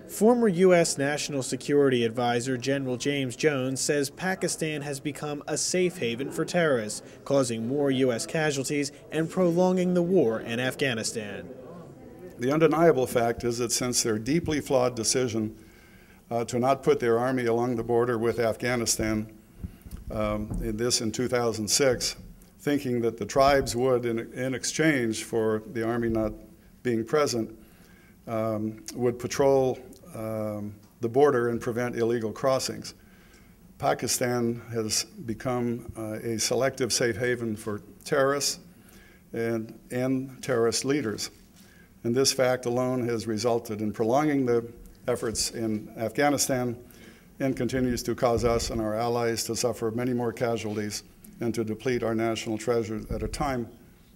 Former U.S. National Security Advisor General James Jones says Pakistan has become a safe haven for terrorists, causing more U.S. casualties and prolonging the war in Afghanistan. The undeniable fact is that since their deeply flawed decision to not put their army along the border with Afghanistan, in 2006, thinking that the tribes would, in exchange for the army not being present, would patrol the border and prevent illegal crossings. Pakistan has become a selective safe haven for terrorists and terrorist leaders. And this fact alone has resulted in prolonging the efforts in Afghanistan and continues to cause us and our allies to suffer many more casualties and to deplete our national treasures at a time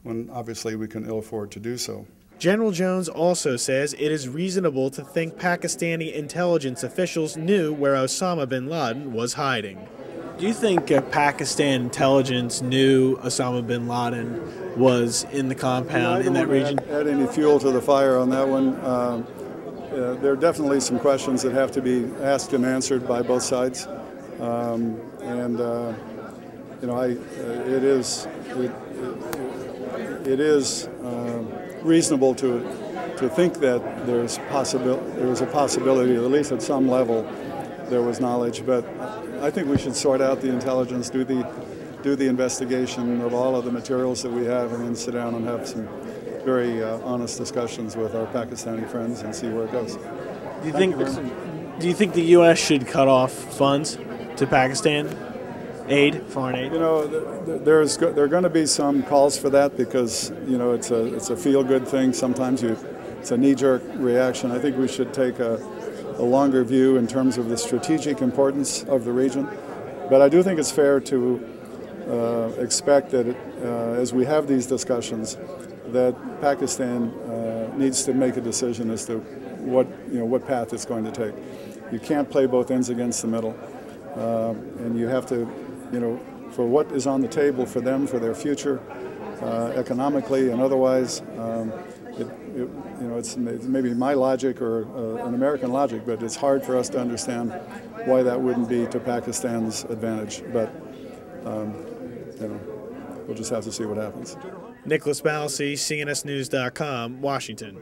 when obviously we can ill afford to do so. General Jones also says it is reasonable to think Pakistani intelligence officials knew where Osama bin Laden was hiding. Do you think Pakistan intelligence knew Osama bin Laden was in the compound in that region? I don't want to add any fuel to the fire on that one. There are definitely some questions that have to be asked and answered by both sides. It is reasonable to think that there's a possibility, at least at some level, there was knowledge. But I think we should sort out the intelligence, do the investigation of all of the materials that we have, and then sit down and have some very honest discussions with our Pakistani friends and see where it goes. Do you think the U.S. should cut off funds to Pakistan? Foreign aid? You know, there are going to be some calls for that because, you know, it's a feel-good thing. Sometimes it's a knee-jerk reaction. I think we should take a longer view in terms of the strategic importance of the region. But I do think it's fair to expect that as we have these discussions, that Pakistan needs to make a decision as to what path it's going to take. You can't play both ends against the middle, and you have to, for what is on the table for them, for their future, economically and otherwise. It's maybe my logic or an American logic, but it's hard for us to understand why that wouldn't be to Pakistan's advantage. But we'll just have to see what happens. Nicholas Balsi, CNSnews.com, Washington.